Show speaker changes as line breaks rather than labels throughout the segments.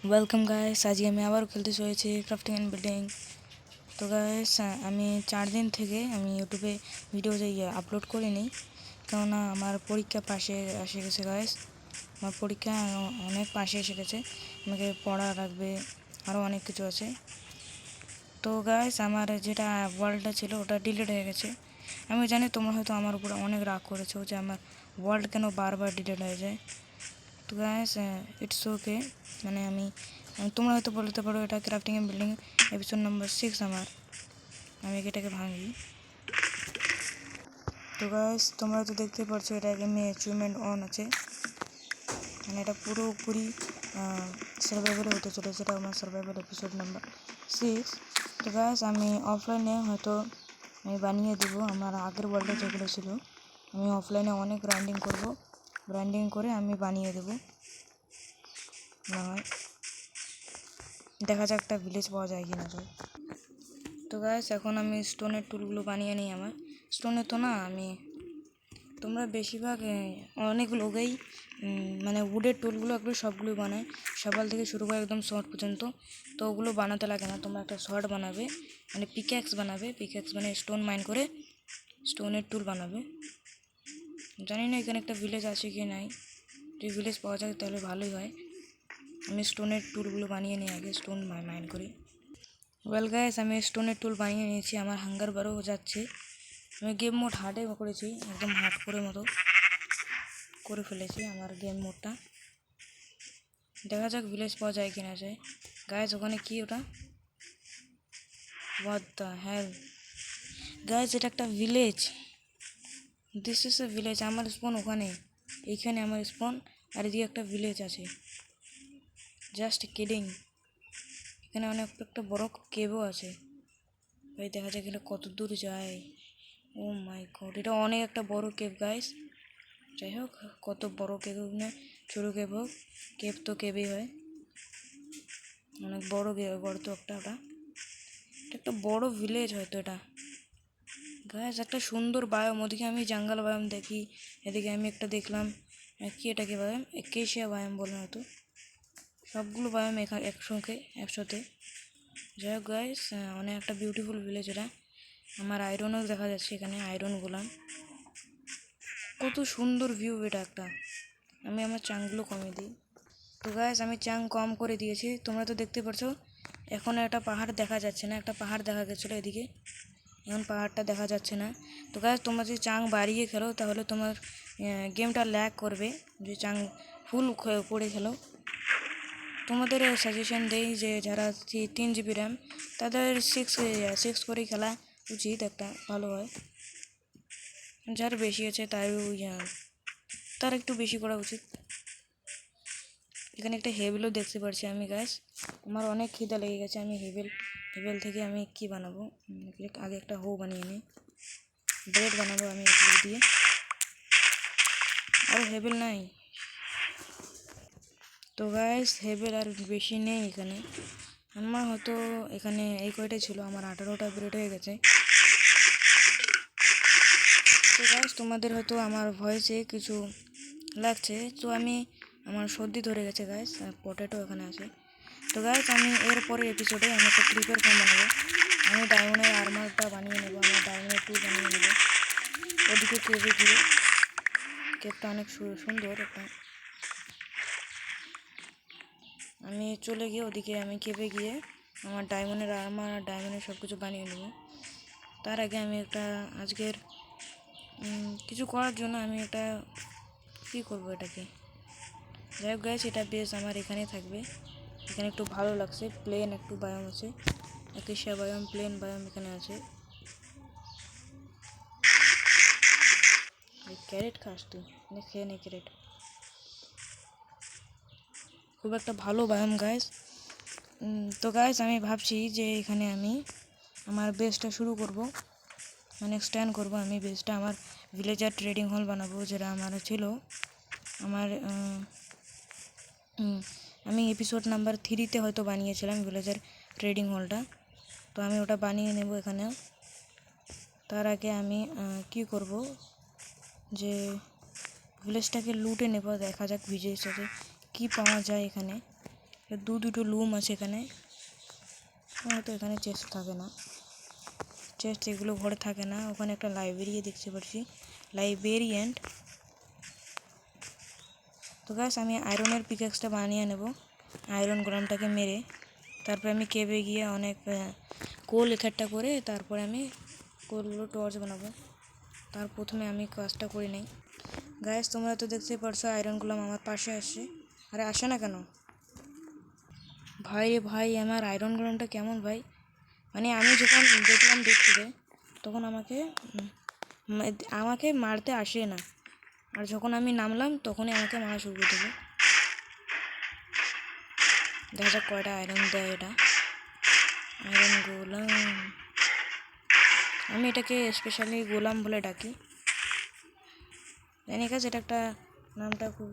Welcome guys, আজকে আমি আবার খেলতে চলেছি ক্রাফটিং অ্যান্ড বিল্ডিং। তো গাইস, আমি 4 দিন থেকে আমি ইউটিউবে ভিডিও আপলোড করিনি, কেননা আমার পরীক্ষা পাশে এসে গেছে গাইস। আমার পরীক্ষা অনেক পাশে এসে গেছে, আমাকে পড়া রাখবে, আরও অনেক কিছু আছে। তো গাইস, আমার যেটা ওয়ার্ল্ডটা ছিল ওটা ডিলিট হয়ে গেছে। আমি জানি তোমরা হয়তো আমার উপরে অনেক রাগ করেছো যে আমার ওয়ার্ল্ড কেন বারবার ডিলিট হয়ে যায়। তো গাইস, ইটস ওকে, মানে তোমরা হয়তো বলতে পারো এটা crafting and building episode number 6 আমি এটাকে ভাঙি। তো গাইস, তোমরা তো দেখতে পাচ্ছ এটা গেমে অ্যাচিভমেন্ট অন আছে, মানে এটা পুরোপুরি সার্ভাইভালে হতে চলেছে। এটা আমার সার্ভাইভাল এপিসোড নাম্বার 6। তো গাইস, আমি অফলাইনে হয়তো আমি বানিয়ে দেবো আমার আগের ওয়ার্ল্ডে যেগুলো ছিল। আমি অফলাইনে অনেক গ্রাইন্ডিং করে আমি বানিয়ে দেবো। না হয় দেখা যাক একটা ভিলেজ পাওয়া যায় কিনা যায়। তো গাইস, এখন আমি স্টোনের টুলগুলো বানিয়ে নিই। আমার স্টোনের তো না, তোমরা বেশিরভাগ অনেক লোকেই মানে উডের টুলগুলো একটু সবগুলো বানায়, সকাল থেকে শুরু করে একদম শর্ট পর্যন্ত। তো ওগুলো বানাতে লাগে না, তোমরা একটা শর্ট বানাবে, মানে পিক্যাক্স মানে স্টোন মাইন করে স্টোনের টুল বানাবে। জানি না এখানে একটা ভিলেজ আছে কি নাই, যদি ভিলেজ পাওয়া যায় তাহলে ভালোই হয়। আমি স্টোনের টুলগুলো বানিয়ে নিই, আগে স্টোন মাইন করি। ওয়েল গাইস, আমি স্টোনের টুল বানিয়ে নিয়েছি, আমার হাঙ্গার বারও যাচ্ছে। আমি গেম মোড হার্ডে করেছি, একদম হার্ড করে মতো করে ফেলেছি আমার গেম মোডটা। দেখা যাক ভিলেজ পাওয়া যায় কিনা যায়। গাইস, ওখানে কি ওটা? হোয়াট দ্য হেল গাইস, এটা একটা village. This is a village. আমার স্পন ওখানে, এইখানে আমার স্পন, আর এদিকে একটা ভিলেজ আছে। Just kidding. এখানে অনেক একটা বড় কেভও আছে। ভাই দেখা যাক এটা কত দূর যায়। ও মাই গড, এটা অনেক একটা বড় কেভ গাইস। যাই হোক, কত বড় কেভ হোক না ছোটো কেভ হোক, কেভ তো কেভই হয়। অনেক বড় গর্ত ওটা একটা বড় ভিলেজ হয়তো এটা। গাইস, একটা সুন্দর বায়োম, ওদিকে আমি জঙ্গল বায়োম দেখি, এদিকে আমি একটা দেখলাম কি এটাকে বায়োম, একেশিয়া বায়োম বলে হয়তো। সবগুলো বায়োম একসাথে। যাই হোক গাইস, অনেক একটা বিউটিফুল ভিলেজ এটা। আমার আয়রনও দেখা যাচ্ছে এখানে, আয়রন গোলাম। কত সুন্দর ভিউ এটা একটা। আমি আমার চাংগুলো কমিয়ে দিই। তো গাইস, আমি চাং কম করে দিয়েছি, তোমরা তো দেখতে পাচ্ছ। এখন একটা পাহাড় দেখা যাচ্ছে না, একটা পাহাড় দেখা গেছিলো এদিকে, এখন পাহাড়টা দেখা যাচ্ছে না। তো গাইস, তোমরা যদি চাং বাড়িয়ে খেলো তাহলে তোমার গেমটা ল্যাগ করবে। যে চাং ফুল করে খেলো, তোমাদের সাজেশন দেই যে যারা 3 GB র্যাম তাদের 6 করেই খেলা উচিত, একটা ভালো হয়। যার বেশি আছে তার একটু বেশি করা উচিত। এখানে একটা হেভেলও দেখতে পাচ্ছি আমি গাইস। আমার অনেক খিদা লেগে গেছে, আমি হেভেল থেকে আমি কি বানাবো, আগে একটা বানিয়ে নিই। ব্রেড বানাবো আমি এগুলো দিয়ে। আর হেভেল নাই তো গাইস, হেভেল আর বেশি নেই এখানে। আমার হয়তো এখানে এই কয়টাই ছিল, আমার 18টা ব্রেড হয়ে গেছে। তো গাইস, তোমাদের হয়তো আমার ভয়েসে কিছু লাগছে, তো আমার সর্দি ধরে গেছে গাইস। পটেটো এখানে আছে। তো গাইস, আমি এরপরের এপিসোডে আমি একটা ক্রিপার ফার্ম বানাবো। আমি ডায়মন্ডের আর্মারটা বানিয়ে নেবো, আমার ডায়মন্ডের টুল বানিয়ে নেবো। ওদিকে কেভে গিয়ে, কেভটা অনেক সুন্দর একটা। আমি চলে গিয়ে ওদিকে আমি কেভে গিয়ে আমার ডায়মন্ডের আর্মার আর ডায়মন্ডের সব কিছু বানিয়ে নেবো। তার আগে আমি একটা আজকের কিছু করার জন্য আমি এটা কী করবো এটাকে। যাই হোক গাইস, এটা বেশ আমার এখানেই থাকবে। এখানে একটু ভালো লাগছে, প্লেন একটু বায়োম আছে, একেশিয়া বায়োম, প্লেন বায়োম এখানে আছে। ক্যারেট খাস তুই? খেয়ে নে ক্যারেট। খুব একটা ভালো বায়োম গাইস। তো গাইস, আমি ভাবছি যে এখানে আমি আমার বেসটা শুরু করব, মানে এক্সটেন্ড করব। আমি বেসটা আমার ভিলেজার ট্রেডিং হল বানাবো, যেটা আমার ছিল। আমার আমি এপিসোড নাম্বার 3-তে হয়তো বানিয়েছিলাম ভিলেজার ট্রেডিং হলটা। তো আমি ওটা বানিয়ে নেব এখানে। তার আগে আমি কি করব, যে ভিলেজটাকে লুটে নেব। দেখা যাক ভিলেজটাতে কি পাওয়া যায় এখানে। দুটো লুম আছে এখানে। হয়তো এখানে চেস্ট থাকে না, চেস্ট এগুলো ঘরে থাকে না। ওখানে একটা লাইব্রেরি দেখতে পাচ্ছি, লাইব্রেরিয়ান। তো গাইস আমি আয়রনের পিকেক্সটা বানিয়ে নেব, আয়রন গোলামটাকে মেরে। তারপরে আমি কেবে গিয়ে অনেক কোল একট্টা করে তারপরে আমি কোলগুলো টর্চ বানাবো। তার প্রথমে আমি কাজটা করে নিই। গাইস তোমরা তো দেখতেই পারছো আয়রন গোলাম আমার পাশে আসছে। আরে আসে না কেন ভাই? রে ভাই আমার আয়রন গোলামটা কেমন ভাই? মানে আমি যখন দেখলাম দেখতে তখন আমাকে মারতে আসে না, আর যখন আমি নামলাম তখনই আমাকে মারা শুরু করে দেবে। দেখা যাক কয়টা আয়রন দেয় এটা। আয়রন গোলাম, আমি এটাকে স্পেশালি গোলাম বলে ডাকি। জানি গাইস এটা একটা নামটা খুব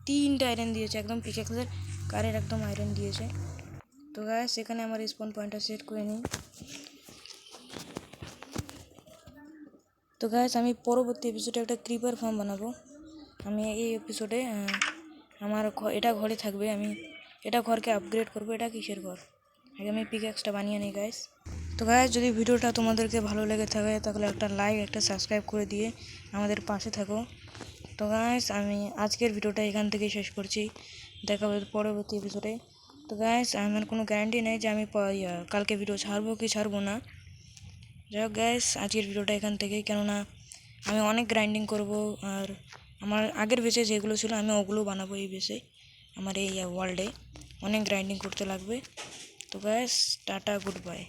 3টা আয়রন দিয়েছে, একদম পিকেক্সের কারের একদম আয়রন দিয়েছে। তো গাইস এখানে আমার স্পন পয়েন্টটা সেট করে নিই। তো গাইস আমি পরবর্তী এপিসোডে একটা ক্রিপার ফার্ম বানাবো। আমি এই এপিসোডে আমার এটা ঘরে থাকবে, আমি এটা ঘরকে আপগ্রেড করব। এটা কিসের ঘর? আগে আমি পিকেক্সটা বানিয়ে নিই গাইস। তো গাইস যদি ভিডিওটা তোমাদেরকে ভালো লেগে থাকে তাহলে একটা লাইক একটা সাবস্ক্রাইব করে দিয়ে আমাদের পাশে থাকো। তো গাইস আমি আজকের ভিডিওটা এখান থেকে শেষ করছি, দেখা হবে পরবর্তী এপিসোডে। তো গাইস আমার কোনো গ্যারান্টি নেই যে আমি কালকে ভিডিও ছাড়বো কি ছাড়বো না। যাই হোক গাইস আজকের ভিডিওটা এখান থেকে, কেননা আমি অনেক গ্রাইন্ডিং করব, আর আমার আগের বেসে যেগুলো ছিল আমি ওগুলো বানাবো এই বেসে। আমার এই ওয়ার্ল্ডে অনেক গ্রাইন্ডিং করতে লাগবে। তো গাইস টাটা, গুড বাই।